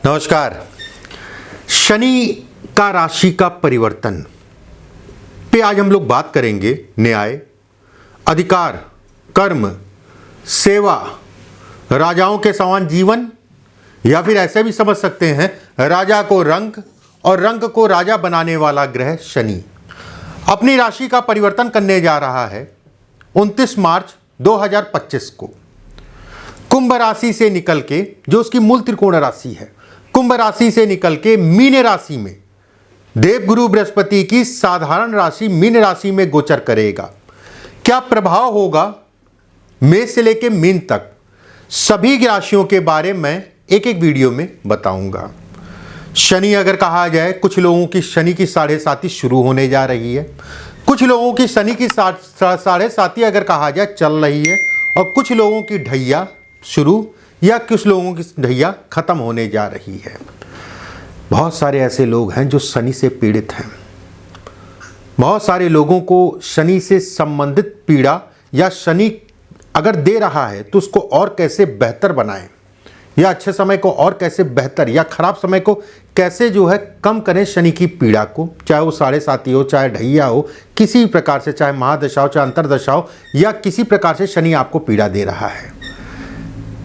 नमस्कार। शनि का राशि का परिवर्तन पे आज हम लोग बात करेंगे। न्याय, अधिकार, कर्म, सेवा, राजाओं के समान जीवन, या फिर ऐसे भी समझ सकते हैं राजा को रंग और रंग को राजा बनाने वाला ग्रह शनि अपनी राशि का परिवर्तन करने जा रहा है 29 मार्च 2025 को। कुंभ राशि से निकल के, जो उसकी मूल त्रिकोण राशि है, कुंभ राशि से निकल के मीन राशि में देवगुरु बृहस्पति की साधारण राशि मीन राशि में गोचर करेगा। क्या प्रभाव होगा मेष से लेकर मीन तक, सभी राशियों के बारे में एक एक वीडियो में बताऊंगा। शनि अगर कहा जाए, कुछ लोगों की शनि की 7.5 शुरू होने जा रही है, कुछ लोगों की शनि की 7.5 अगर कहा जाए चल रही है, और कुछ लोगों की ढैया शुरू या कुछ लोगों की ढैया खत्म होने जा रही है। बहुत सारे ऐसे लोग हैं जो शनि से पीड़ित हैं। बहुत सारे लोगों को शनि से संबंधित पीड़ा या शनि अगर दे रहा है तो उसको और कैसे बेहतर बनाएं, या अच्छे समय को और कैसे बेहतर, या खराब समय को कैसे जो है कम करें शनि की पीड़ा को, चाहे वो 7.5 हो, चाहे ढैया हो, किसी प्रकार से, चाहे महादशा हो, चाहे अंतरदशा हो, या किसी प्रकार से शनि आपको पीड़ा दे रहा है।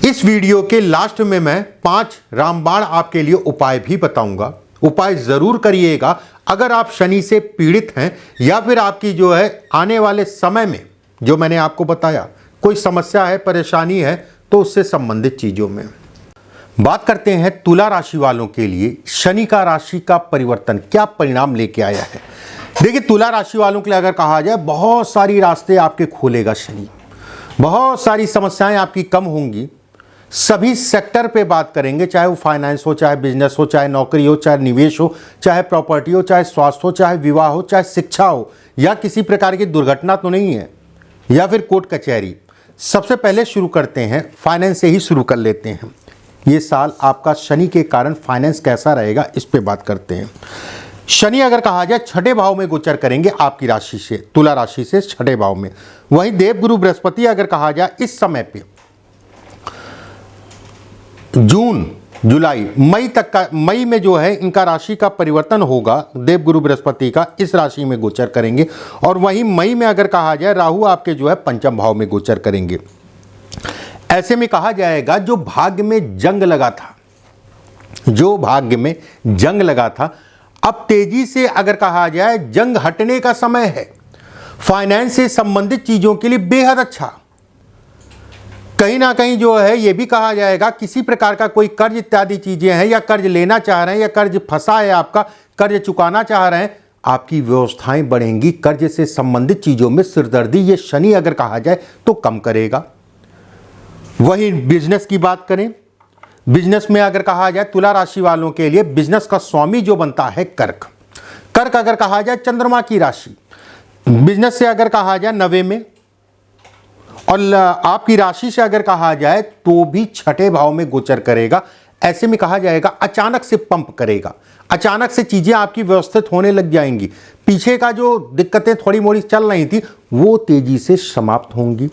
इस वीडियो के लास्ट में मैं 5 रामबाण आपके लिए उपाय भी बताऊंगा। उपाय जरूर करिएगा अगर आप शनि से पीड़ित हैं, या फिर आपकी जो है आने वाले समय में जो मैंने आपको बताया कोई समस्या है, परेशानी है, तो उससे संबंधित चीजों में बात करते हैं। तुला राशि वालों के लिए शनि का राशि का परिवर्तन क्या परिणाम लेके आया है। देखिए, तुला राशि वालों के लिए अगर कहा जाए, बहुत सारी रास्ते आपके खोलेगा शनि, बहुत सारी समस्याएं आपकी कम होंगी। सभी सेक्टर पे बात करेंगे, चाहे वो फाइनेंस हो, चाहे बिजनेस हो, चाहे नौकरी हो, चाहे निवेश हो, चाहे प्रॉपर्टी हो, चाहे स्वास्थ्य हो, चाहे विवाह हो, चाहे शिक्षा हो, या किसी प्रकार की दुर्घटना तो नहीं है, या फिर कोर्ट कचहरी। सबसे पहले शुरू करते हैं, फाइनेंस से ही शुरू कर लेते हैं। ये साल आपका शनि के कारण फाइनेंस कैसा रहेगा, इस पे बात करते हैं। शनि अगर कहा जाए 6ठे भाव में गोचर करेंगे आपकी राशि से, तुला राशि से 6ठे भाव में। वहीं देवगुरु बृहस्पति अगर कहा जाए इस समय पे जून, जुलाई, मई तक का, मई में जो है इनका राशि का परिवर्तन होगा। देवगुरु बृहस्पति का इस राशि में गोचर करेंगे, और वहीं मई में अगर कहा जाए राहु आपके जो है 5म भाव में गोचर करेंगे। ऐसे में कहा जाएगा जो भाग्य में जंग लगा था, जो भाग्य में जंग लगा था, अब तेजी से अगर कहा जाए जंग हटने का समय है। फाइनेंस से संबंधित चीजों के लिए बेहद अच्छा। कहीं ना कहीं जो है ये भी कहा जाएगा किसी प्रकार का कोई कर्ज इत्यादि चीजें हैं, या कर्ज लेना चाह रहे हैं, या कर्ज फंसा है आपका, कर्ज चुकाना चाह रहे हैं, आपकी व्यवस्थाएं बढ़ेंगी। कर्ज से संबंधित चीजों में सिरदर्दी ये शनि अगर कहा जाए तो कम करेगा। वही बिजनेस की बात करें, बिजनेस में अगर कहा जाए तुला राशि वालों के लिए बिजनेस का स्वामी जो बनता है कर्क, कर्क अगर कहा जाए चंद्रमा की राशि, बिजनेस से अगर कहा जाए 9वें में, और आपकी राशि से अगर कहा जाए तो भी 6ठे भाव में गोचर करेगा। ऐसे में कहा जाएगा अचानक से पंप करेगा, अचानक से चीजें आपकी व्यवस्थित होने लग जाएंगी। पीछे का जो दिक्कतें थोड़ी मोड़ी चल रही थी वो तेजी से समाप्त होंगी।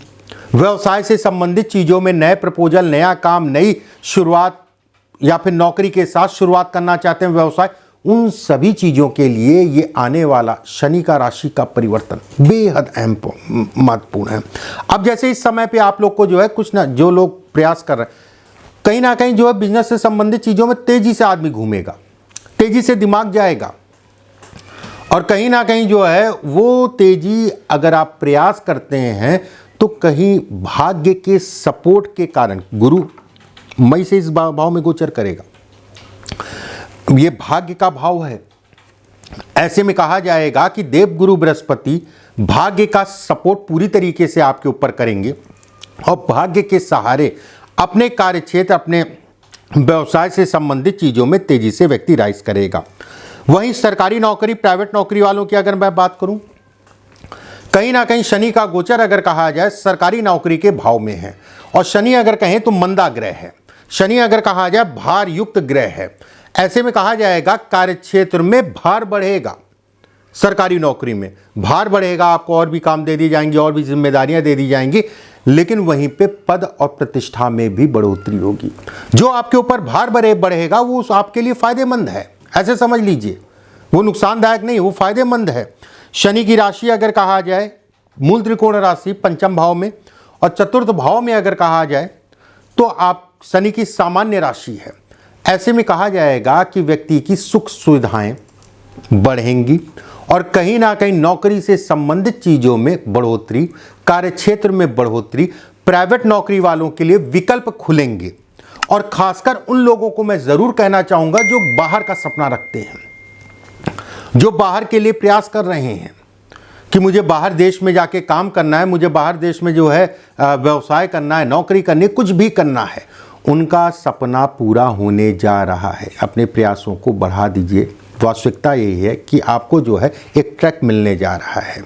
व्यवसाय से संबंधित चीजों में नए प्रपोजल, नया काम, नई शुरुआत, या फिर नौकरी के साथ शुरुआत करना चाहते हैं व्यवसाय, उन सभी चीजों के लिए ये आने वाला शनि का राशि का परिवर्तन बेहद अहम महत्वपूर्ण है। अब जैसे इस समय पे आप लोग को जो है कुछ ना, जो लोग प्रयास कर रहे हैं, कहीं ना कहीं जो है बिजनेस से संबंधित चीजों में तेजी से आदमी घूमेगा, तेजी से दिमाग जाएगा, और कहीं ना कहीं जो है वो तेजी अगर आप प्रयास करते हैं तो कहीं भाग्य के सपोर्ट के कारण, गुरु मई से इस भाव में गोचर करेगा, ये भाग्य का भाव है। ऐसे में कहा जाएगा कि देवगुरु बृहस्पति भाग्य का सपोर्ट पूरी तरीके से आपके ऊपर करेंगे, और भाग्य के सहारे अपने कार्यक्षेत्र, अपने व्यवसाय से संबंधित चीजों में तेजी से व्यक्ति राइज करेगा। वहीं सरकारी नौकरी, प्राइवेट नौकरी वालों की अगर मैं बात करूं, कहीं ना कहीं शनि का गोचर अगर कहा जाए सरकारी नौकरी के भाव में है, और शनि अगर कहें तो मंदा ग्रह है, शनि अगर कहा जाए भार युक्त ग्रह है। ऐसे में कहा जाएगा कार्यक्षेत्र में भार बढ़ेगा, सरकारी नौकरी में भार बढ़ेगा, आपको और भी काम दे दी जाएंगी, और भी जिम्मेदारियां दे दी जाएंगी, लेकिन वहीं पे पद और प्रतिष्ठा में भी बढ़ोतरी होगी। जो आपके ऊपर भार बढ़ेगा वो आपके लिए फायदेमंद है, ऐसे समझ लीजिए। वो नुकसानदायक नहीं, वो फायदेमंद है। शनि की राशि अगर कहा जाए, मूल त्रिकोण राशि पंचम भाव में और चतुर्थ भाव में अगर कहा जाए तो आप शनि की सामान्य राशि है। ऐसे में कहा जाएगा कि व्यक्ति की सुख सुविधाएं बढ़ेंगी और कहीं ना कहीं नौकरी से संबंधित चीज़ों में बढ़ोतरी, कार्यक्षेत्र में बढ़ोतरी, प्राइवेट नौकरी वालों के लिए विकल्प खुलेंगे। और खासकर उन लोगों को मैं ज़रूर कहना चाहूँगा जो बाहर का सपना रखते हैं, जो बाहर के लिए प्रयास कर रहे हैं कि मुझे बाहर देश में जाके काम करना है, मुझे बाहर देश में जो है व्यवसाय करना है, नौकरी करनी है, कुछ भी करना है, उनका सपना पूरा होने जा रहा है। अपने प्रयासों को बढ़ा दीजिए। वास्तविकता यही है कि आपको जो है एक ट्रैक मिलने जा रहा है।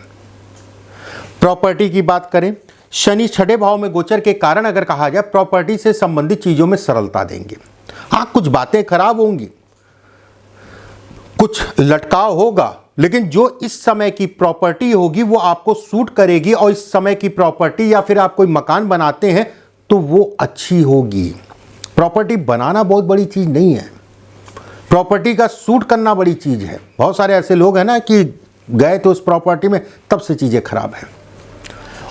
प्रॉपर्टी की बात करें, शनि छठे भाव में गोचर के कारण अगर कहा जाए प्रॉपर्टी से संबंधित चीज़ों में सरलता देंगे। हाँ, कुछ बातें खराब होंगी, कुछ लटकाव होगा, लेकिन जो इस समय की प्रॉपर्टी होगी वो आपको सूट करेगी। और इस समय की प्रॉपर्टी या फिर आप कोई मकान बनाते हैं तो वो अच्छी होगी। प्रॉपर्टी बनाना बहुत बड़ी चीज़ नहीं है, प्रॉपर्टी का सूट करना बड़ी चीज़ है। बहुत सारे ऐसे लोग हैं ना कि गए तो उस प्रॉपर्टी में तब से चीज़ें खराब हैं।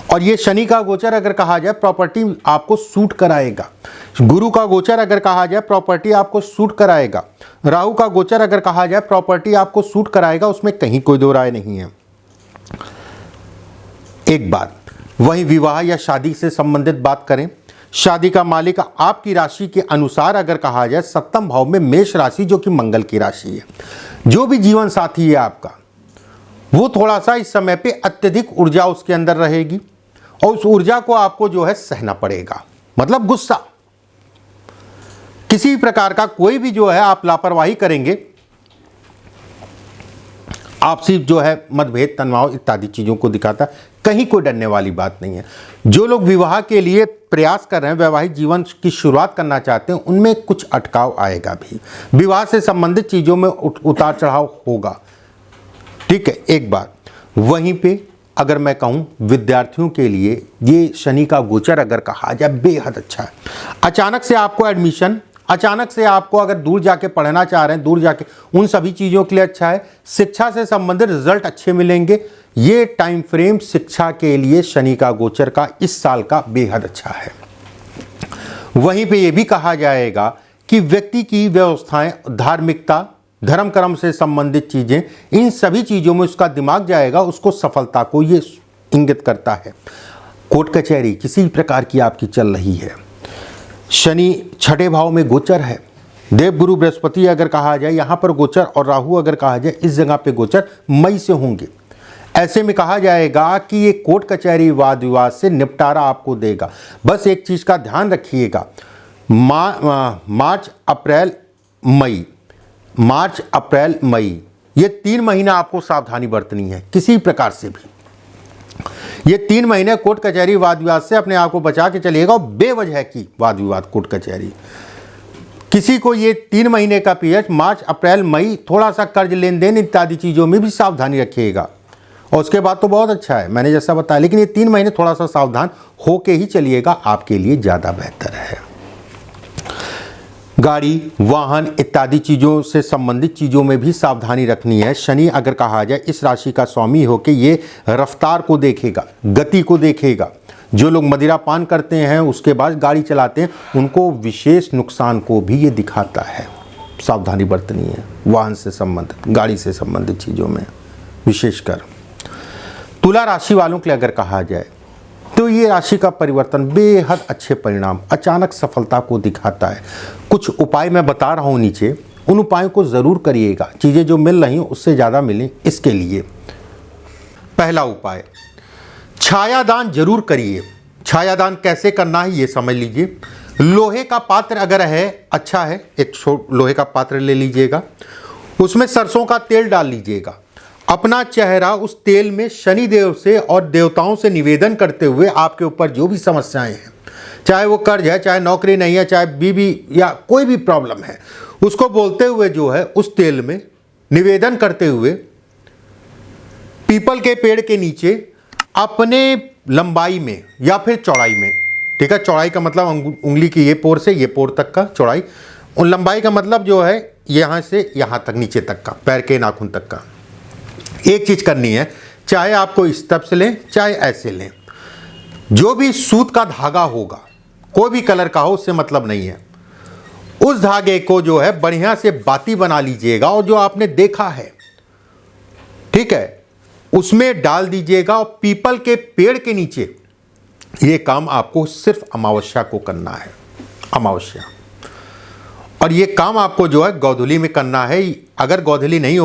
और ये शनि का गोचर अगर कहा जाए प्रॉपर्टी आपको सूट कराएगा। गुरु का गोचर अगर कहा जाए प्रॉपर्टी आपको सूट कराएगा। राहु का गोचर अगर कहा जाए प्रॉपर्टी आपको सूट कराएगा, उसमें कहीं कोई दो राय नहीं है। एक बात, वहीं विवाह या शादी से संबंधित बात करें, शादी का मालिक आपकी राशि के अनुसार अगर कहा जाए सप्तम भाव में मेष राशि, जो कि मंगल की राशि है। जो भी जीवन साथी है आपका, वो थोड़ा सा इस समय पे अत्यधिक ऊर्जा उसके अंदर रहेगी और उस ऊर्जा को आपको जो है सहना पड़ेगा। मतलब गुस्सा, किसी प्रकार का कोई भी जो है आप लापरवाही करेंगे, आपसी जो है मतभेद, तनाव इत्यादि चीज़ों को दिखाता है। कहीं कोई डरने वाली बात नहीं है। जो लोग विवाह के लिए प्रयास कर रहे हैं, वैवाहिक जीवन की शुरुआत करना चाहते हैं, उनमें कुछ अटकाव आएगा भी। विवाह से संबंधित चीज़ों में उतार चढ़ाव होगा, ठीक है। एक बात, वहीं पे अगर मैं कहूँ विद्यार्थियों के लिए ये शनि का गोचर अगर कहा जाए बेहद अच्छा है। अचानक से आपको एडमिशन, अचानक से आपको अगर दूर जाके पढ़ना चाह रहे हैं, दूर जाके, उन सभी चीज़ों के लिए अच्छा है। शिक्षा से संबंधित रिजल्ट अच्छे मिलेंगे। ये टाइम फ्रेम शिक्षा के लिए शनि का गोचर का इस साल का बेहद अच्छा है। वहीं पे ये भी कहा जाएगा कि व्यक्ति की व्यवस्थाएं, धार्मिकता, धर्म कर्म से संबंधित चीज़ें, इन सभी चीज़ों में उसका दिमाग जाएगा, उसको सफलता को ये इंगित करता है। कोर्ट कचहरी किसी प्रकार की आपकी चल रही है, शनि छठे भाव में गोचर है। देवगुरु बृहस्पति अगर कहा जाए यहाँ पर गोचर, और राहु अगर कहा जाए इस जगह पे गोचर मई से होंगे। ऐसे में कहा जाएगा कि ये कोर्ट कचहरी वाद विवाद से निपटारा आपको देगा। बस एक चीज़ का ध्यान रखिएगा, मार्च अप्रैल मई ये 3 महीना आपको सावधानी बरतनी है किसी प्रकार से भी। ये 3 महीने कोर्ट कचहरी वाद विवाद से अपने आप को बचा के चलिएगा। और बेवजह की वाद विवाद, कोर्ट कचहरी, किसी को ये 3 महीने का पीरियड मार्च अप्रैल मई, थोड़ा सा कर्ज लेन देन इत्यादि चीज़ों में भी सावधानी रखिएगा। और उसके बाद तो बहुत अच्छा है, मैंने जैसा बताया, लेकिन ये 3 महीने थोड़ा सा सावधान होके ही चलिएगा, आपके लिए ज़्यादा बेहतर है। गाड़ी, वाहन इत्यादि चीज़ों से संबंधित चीज़ों में भी सावधानी रखनी है। शनि अगर कहा जाए इस राशि का स्वामी होके ये रफ्तार को देखेगा, गति को देखेगा। जो लोग मदिरा पान करते हैं उसके बाद गाड़ी चलाते हैं, उनको विशेष नुकसान को भी ये दिखाता है। सावधानी बरतनी है वाहन से संबंधित, गाड़ी से संबंधित चीज़ों में विशेषकर। तुला राशि वालों के लिए अगर कहा जाए तो ये राशि का परिवर्तन बेहद अच्छे परिणाम, अचानक सफलता को दिखाता है। कुछ उपाय मैं बता रहा हूँ नीचे, उन उपायों को ज़रूर करिएगा, चीज़ें जो मिल रही हैं उससे ज़्यादा मिलें इसके लिए। पहला उपाय, छायादान जरूर करिए। छायादान कैसे करना है ये समझ लीजिए। लोहे का पात्र अगर है, अच्छा है, एक लोहे का पात्र ले लीजिएगा, उसमें सरसों का तेल डाल लीजिएगा। अपना चेहरा उस तेल में शनि देव से और देवताओं से निवेदन करते हुए आपके ऊपर जो भी समस्याएं हैं, चाहे वो कर्ज है, चाहे नौकरी नहीं है, चाहे बीवी या कोई भी प्रॉब्लम है, उसको बोलते हुए जो है उस तेल में निवेदन करते हुए पीपल के पेड़ के नीचे अपने लंबाई में या फिर चौड़ाई में, ठीक है, चौड़ाई का मतलब उंगली की ये पोर से ये पोर तक का चौड़ाई, और लंबाई का मतलब जो है यहाँ से यहाँ तक नीचे तक का, पैर के नाखून तक का। एक चीज़ करनी है, चाहे आपको इस तरफ से लें चाहे ऐसे लें, जो भी सूत का धागा होगा कोई भी कलर का हो उससे मतलब नहीं है, उस धागे को जो है बढ़िया से बाती बना लीजिएगा और जो आपने देखा है, ठीक है, उसमें डाल दीजिएगा और पीपल के पेड़ के नीचे ये काम आपको सिर्फ अमावस्या को करना है, अमावस्या। और ये काम आपको जो है गोधूली में करना है। अगर गोधूली नहीं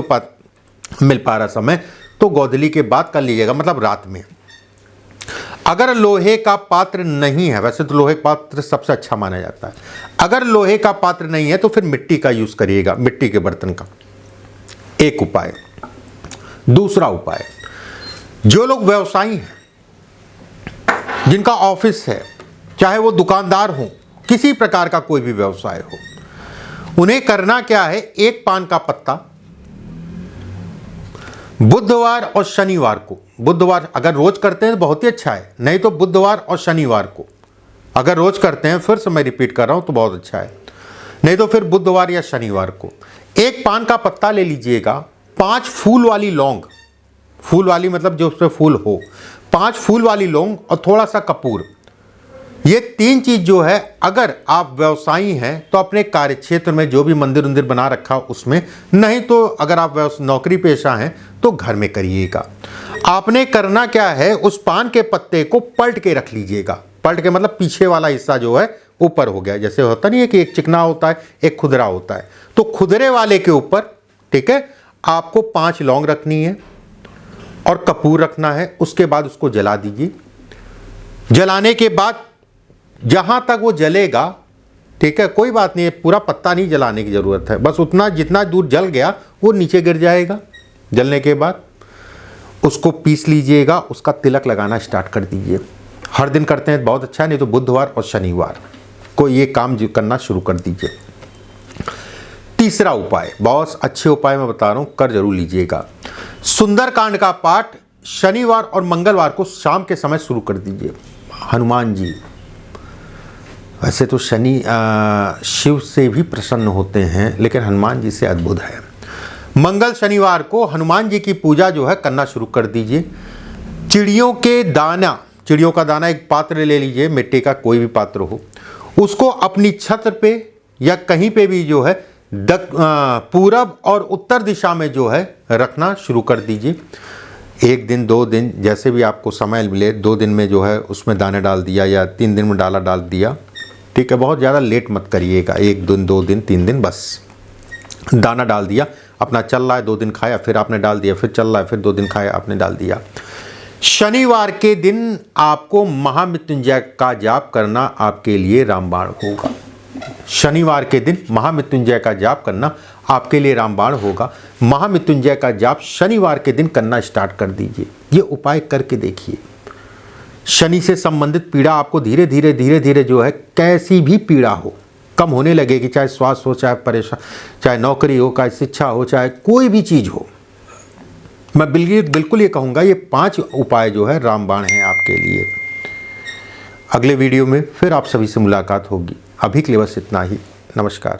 मिल पा रहा समय तो गोधूली के बाद कर लीजिएगा, मतलब रात में। अगर लोहे का पात्र नहीं है, वैसे तो लोहे का पात्र सबसे अच्छा माना जाता है, अगर लोहे का पात्र नहीं है तो फिर मिट्टी का यूज करिएगा, मिट्टी के बर्तन का, एक उपाय। दूसरा उपाय, जो लोग व्यवसायी हैं, जिनका ऑफिस है, चाहे वो दुकानदार हो, किसी प्रकार का कोई भी व्यवसाय हो, उन्हें करना क्या है, एक पान का पत्ता बुधवार और शनिवार को, बुधवार अगर रोज करते हैं तो बहुत ही अच्छा है, नहीं तो बुधवार और शनिवार को अगर रोज करते हैं, फिर से मैं रिपीट कर रहा हूं, तो बहुत अच्छा है, नहीं तो फिर बुधवार या शनिवार को एक पान का पत्ता ले लीजिएगा, 5 फूल वाली लौंग, फूल वाली मतलब जो उसमें फूल हो, 5 फूल वाली लौंग और थोड़ा सा कपूर, ये 3 चीज जो है, अगर आप व्यवसायी हैं तो अपने कार्य क्षेत्र में जो भी मंदिर उंदिर बना रखा उसमें, नहीं तो अगर आप नौकरी पेशा हैं तो घर में करिएगा। आपने करना क्या है, उस पान के पत्ते को पलट के रख लीजिएगा, पलट के मतलब पीछे वाला हिस्सा जो है ऊपर हो गया, जैसे होता नहीं है कि एक चिकना होता है एक खुदरा होता है, तो खुदरे वाले के ऊपर, ठीक है, आपको 5 लौंग रखनी है और कपूर रखना है। उसके बाद उसको जला दीजिए। जलाने के बाद जहां तक वो जलेगा, ठीक है, कोई बात नहीं है, पूरा पत्ता नहीं जलाने की जरूरत है, बस उतना जितना दूर जल गया वो नीचे गिर जाएगा। जलने के बाद उसको पीस लीजिएगा, उसका तिलक लगाना स्टार्ट कर दीजिए। हर दिन करते हैं बहुत अच्छा है, नहीं तो बुधवार और शनिवार को ये काम करना शुरू कर दीजिए। तीसरा उपाय, बहुत अच्छे उपाय मैं बता रहा हूं, कर जरूर लीजिएगा। सुंदरकांड का पाठ शनिवार और मंगलवार को शाम के समय शुरू कर दीजिए। हनुमान जी, वैसे तो शनि शिव से भी प्रसन्न होते हैं, लेकिन हनुमान जी से अद्भुत है। मंगल शनिवार को हनुमान जी की पूजा जो है करना शुरू कर दीजिए। चिड़ियों का दाना एक पात्र ले लीजिए, मिट्टी का कोई भी पात्र हो, उसको अपनी छत पे या कहीं पे भी जो है पूरब और उत्तर दिशा में जो है रखना शुरू कर दीजिए। 1 दिन 2 दिन जैसे भी आपको समय मिले, 2 दिन में जो है उसमें दाने डाल दिया या 3 दिन में डाल दिया, ठीक है, बहुत ज़्यादा लेट मत करिएगा, 1 दिन 2 दिन 3 दिन बस दाना डाल दिया, अपना चल रहा है, 2 दिन खाया, फिर आपने डाल दिया, फिर चल रहा है, फिर 2 दिन खाया, आपने डाल दिया। शनिवार के दिन आपको महामृत्युंजय का जाप करना आपके लिए रामबाण होगा। शनिवार के दिन महामृत्युंजय का जाप करना आपके लिए रामबाण होगा। महामृत्युंजय का जाप शनिवार के दिन करना स्टार्ट कर दीजिए। ये उपाय करके देखिए, शनि से संबंधित पीड़ा आपको धीरे धीरे जो है, कैसी भी पीड़ा हो, कम होने लगेगी, चाहे स्वास्थ्य हो, चाहे परेशान, चाहे नौकरी हो, चाहे शिक्षा हो, चाहे कोई भी चीज़ हो। मैं बिल्कुल ये कहूँगा, ये 5 उपाय जो है रामबाण हैं आपके लिए। अगले वीडियो में फिर आप सभी से मुलाकात होगी। अभी के लिए बस इतना ही। नमस्कार।